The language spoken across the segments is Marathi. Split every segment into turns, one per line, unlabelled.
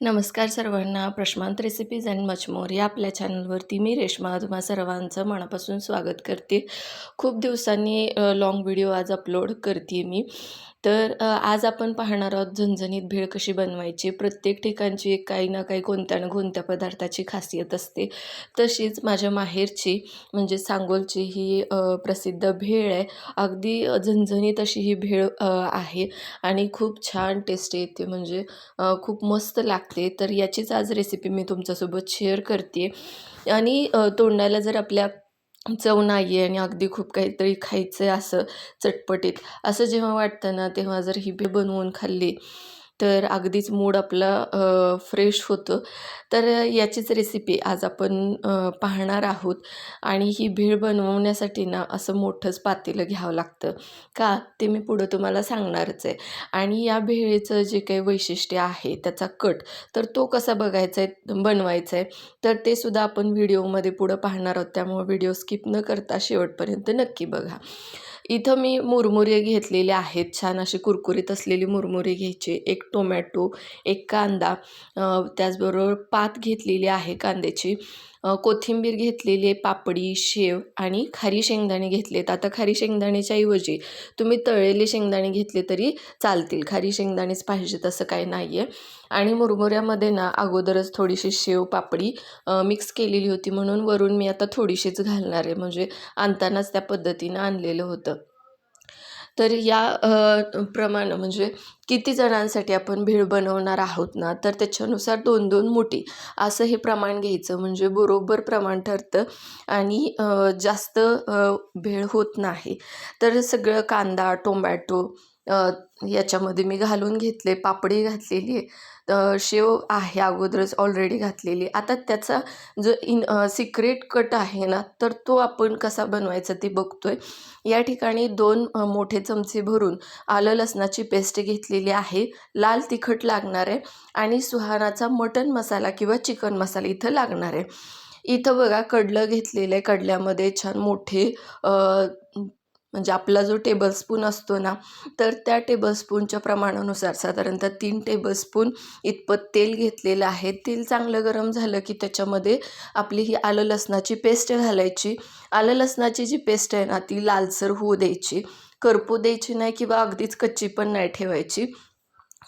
नमस्कार सर्वांना. प्रश्नांत रेसिपीज अँड मच मोर या आपल्या चॅनलवरती मी रेश्मा तुम्हा सर्वांचं मनापासून स्वागत करते. खूप दिवसांनी लाँग व्हिडिओ आज अपलोड करते मी. तर आज आपण पाहणार आहोत झणझणीत भेळ कशी बनवायची. प्रत्येक ठिकाणची एक काही ना काही कोणत्या ना कोणत्या पदार्थाची खासियत असते. तशीच माझ्या माहेरची म्हणजे सांगोलची ही प्रसिद्ध भेळ आहे. अगदी झणझणीत अशी ही भेळ आहे आणि खूप छान टेस्ट येते, म्हणजे खूप मस्त लागते. तर याचीच आज रेसिपी मी तुमच्यासोबत शेअर करते. आणि तोंडाला जर आपल्या चव नाही आहे आणि अगदी खूप काहीतरी खायचं आहे असं चटपटीत असं जेव्हा वाटतं ना, तेव्हा जर ही भेळ बनवून खाल्ली तर अगदीच मूड आपला फ्रेश होतं. तर याचीच रेसिपी आज आपण पाहणार आहोत. आणि ही भेळ बनवण्यासाठी ना असं मोठंच पातेलं घ्यावं लागतं. का ते मी पुढं तुम्हाला सांगणारच आहे. आणि या भेळेचं जे काही वैशिष्ट्य आहे त्याचा कट, तर तो कसा बघायचा आहे बनवायचा आहे, तर ते सुद्धा आपण व्हिडिओमध्ये पुढं पाहणार आहोत. त्यामुळे व्हिडिओ स्किप न करता शेवटपर्यंत नक्की बघा. इथं मी मुरमुरे घेतलेले आहेत, छान अशी कुरकुरीत असलेली मुरमुरे घ्यायचे, एक टोमॅटो, एक कांदा, त्याचबरोबर पात घेतलेली आहे कांद्याची, कोथिंबीर घेतलेली आहे, पापडी, शेव आणि खारी शेंगदाणे घेतलेत. आता खारी शेंगदाण्याच्या ऐवजी तुम्ही तळलेले शेंगदाणे घेतले तरी चालतील, खारी शेंगदाणेच पाहिजेत असं काही नाही आहे. आणि मुरमुऱ्यामध्ये ना अगोदरच थोडीशी शेव पापडी मिक्स केलेली होती, म्हणून वरून मी आता थोडीशीच घालणार आहे, म्हणजे आणतानाच त्या पद्धतीनं आणलेलं होतं. तर या प्रमाण म्हणजे किती जणांसाठी आपण भेळ बनवणार आहोत ना, तर त्याच्यानुसार 2-2 मुठी असं हे प्रमाण घ्यायचं, म्हणजे बरोबर प्रमाण ठरतं आणि जास्त भेळ होत नाही. तर सगळं कांदा, टोमॅटो याच्यामध्ये मी घालून घेतले, पापडी घातलेली आहे, शेव आहे अगोदरच ऑलरेडी घातलेली. आता त्याचा जो सिक्रेट कट आहे ना, तर तो आपण कसा बनवायचा ते बघतोय. या ठिकाणी 2 मोठे चमचे भरून आलं लसणाची पेस्ट घेतलेली आहे, लाल तिखट लागणार आहे आणि सुहानाचा मटण मसाला किंवा चिकन मसाला इथं लागणार आहे. इथं बघा कडलं घेतलेलं आहे, कडल्यामध्ये छान मोठे म्हणजे आपला जो टेबलस्पून असतो ना, तर त्या टेबलस्पूनच्या प्रमाणानुसार साधारणतः 3 टेबलस्पून इतपत तेल घेतलेलं आहे. तेल चांगलं गरम झालं की त्याच्यामध्ये आपली ही आलं लसणाची पेस्ट घालायची. आलं लसणाची जी पेस्ट आहे ना, ती लालसर होऊ द्यायची, करपू द्यायची नाही किंवा अगदीच कच्ची पण नाही ठेवायची.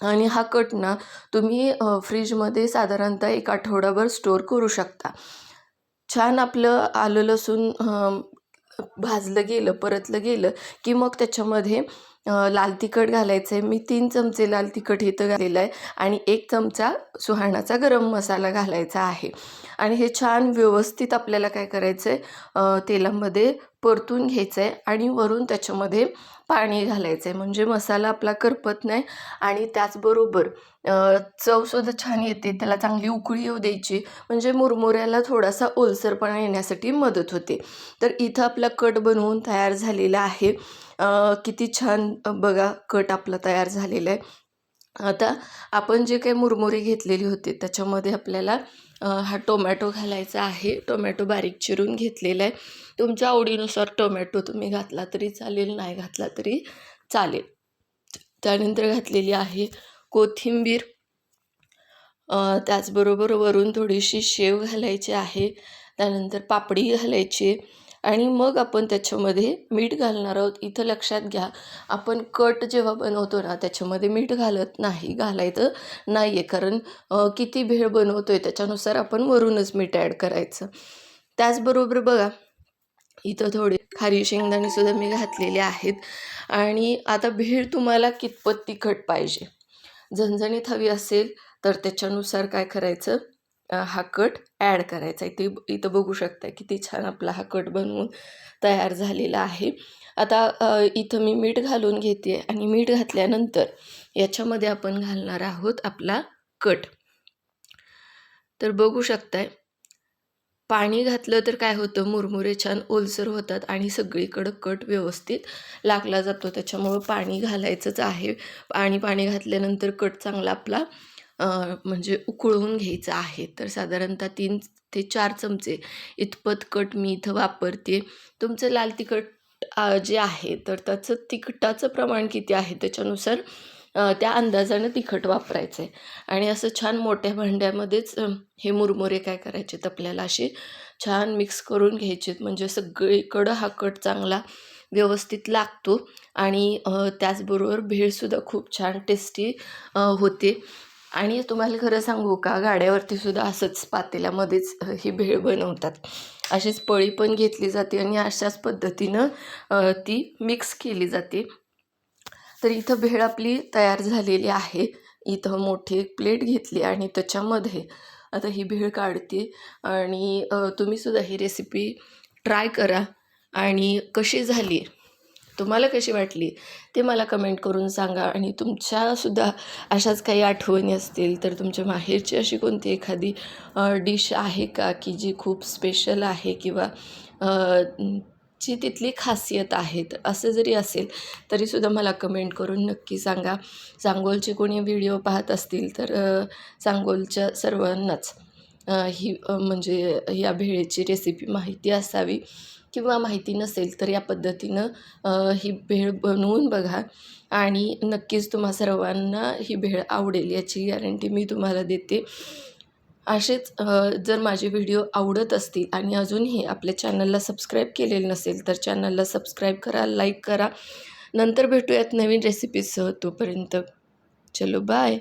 आणि हा कट ना तुम्ही फ्रीजमध्ये साधारणतः 1 आठवडाभर स्टोअर करू शकता. छान आपलं आलं लसूण भाजलं गेलं, परतलं गेलं की मग त्याच्यामध्ये लाल तिखट घालायचं आहे. मी 3 चमचे लाल तिखट इथं घातलेलं आहे आणि 1 चमचा सुहाणाचा गरम मसाला घालायचा आहे. आणि हे छान व्यवस्थित आपल्याला काय करायचं आहे, तेलामध्ये परतून घ्यायचं आहे आणि वरून त्याच्यामध्ये पाणी घालायचं आहे, म्हणजे मसाला आपला करपत नाही आणि त्याचबरोबर चवसुद्धा छान येते. त्याला चांगली उकळी येऊ द्यायची, म्हणजे मुरमुऱ्याला थोडासा ओलसरपणा येण्यासाठी मदत होते. तर इथं आपला कट बनवून तयार झालेला आहे. किती छान बघा कट आपला तयार झालेला आहे. आता आपण जे काही मुरमुरे घेतलेली होती त्याच्यामध्ये आपल्याला हा टोमॅटो घालायचा आहे. टोमॅटो बारीक चिरून घेतलेला आहे. तुमच्या आवडीनुसार टोमॅटो तुम्ही घातला तरी चालेल, नाही घातला तरी चालेल. त्यानंतर घातलेली आहे कोथिंबीर, त्याचबरोबर वरून थोडीशी शेव घालायची आहे. त्यानंतर पापडी घालायची आणि मग आपण त्याच्यामध्ये मीठ घालणार आहोत. इथं लक्षात घ्या, आपण कट जेव्हा बनवतो ना त्याच्यामध्ये मीठ घालत नाही, घालायचं नाही आहे, कारण किती भेळ बनवतो आहे त्याच्यानुसार आपण वरूनच मीठ ॲड करायचं. त्याचबरोबर बघा इथं थोडे खारी शेंगदाणेसुद्धा मी घातलेले आहेत. आणि आता भेळ तुम्हाला कितपत तिखट पाहिजे, झणझणीत हवी असेल तर त्याच्यानुसार काय करायचं, हा कट ॲड करायचा. इथं बघू शकता किती छान आपला हा कट बनवून तयार झालेला आहे. आता इथं मी मीठ घालून घेते आणि मीठ घातल्यानंतर याच्यामध्ये आपण घालणार आहोत आपला कट. तर बघू शकताय पाणी घातलं तर काय होतं, मुरमुरे छान ओलसर होतात आणि सगळीकडं कट व्यवस्थित लागला जातो. त्याच्यामुळं पाणी घालायचंच आहे. आणि पाणी घातल्यानंतर कट चांगला आपला म्हणजे उकळवून घ्यायचा आहे. तर साधारणतः 3 ते 4 चमचे इतपत कट मी इथं वापरते. तुमचं लाल तिखट जे आहे तर त्याचं तिखटाचं प्रमाण किती आहे त्याच्यानुसार त्या अंदाजानं तिखट वापरायचं आहे. आणि असं छान मोठ्या भांड्यामध्येच हे मुरमुरे काय करायचेत आपल्याला असे छान मिक्स करून घ्यायचेत, म्हणजे सगळीकडं हा कट चांगला व्यवस्थित लागतो. आणि त्याचबरोबर भेळसुद्धा खूप छान टेस्टी होते. आणि तुम्हाला खरं सांगू का, गाड्यावरती सुद्धा असंच पातेल्यामध्येच ही भेळ बनवतात. अशीच पळी पण घेतली जाते आणि अशाच पद्धतीनं ती मिक्स केली जाते. तर इथं भेळ आपली तयार झालेली आहे. इथं मोठी एक प्लेट घेतली आणि त्याच्यामध्ये आता ही भेळ काढते. आणि तुम्ही सुद्धा ही रेसिपी ट्राय करा आणि कशी झाली, तुम्हाला कशी वाटली ते मला कमेंट करून सांगा. आणि तुमच्यासुद्धा अशाच काही आठवणी असतील तर तुमच्या माहेरची अशी कोणती एखादी डिश आहे का की जी खूप स्पेशल आहे, किंवा जी तिथली खासियत आहे, तर असं जरी असेल तरीसुद्धा मला कमेंट करून नक्की सांगा. सांगोलचे कोणी व्हिडिओ पाहत असतील तर सांगोलच्या सर्वांनाच म्हणजे या भेळेची रेसिपी माहिती असावी, किंवा माहिती नसेल तर या पद्धतीनं ही भेळ बनवून बघा आणि नक्कीच तुम्हा सर्वांना ही भेळ आवडेल याची गॅरंटी मी तुम्हाला देते. असेच जर माझे व्हिडिओ आवडत असतील आणि अजूनही आपल्या चॅनलला सबस्क्राईब केलेलं नसेल तर चॅनलला सबस्क्राईब करा, लाईक करा. नंतर भेटूयात नवीन रेसिपीजसह. तोपर्यंत चलो बाय.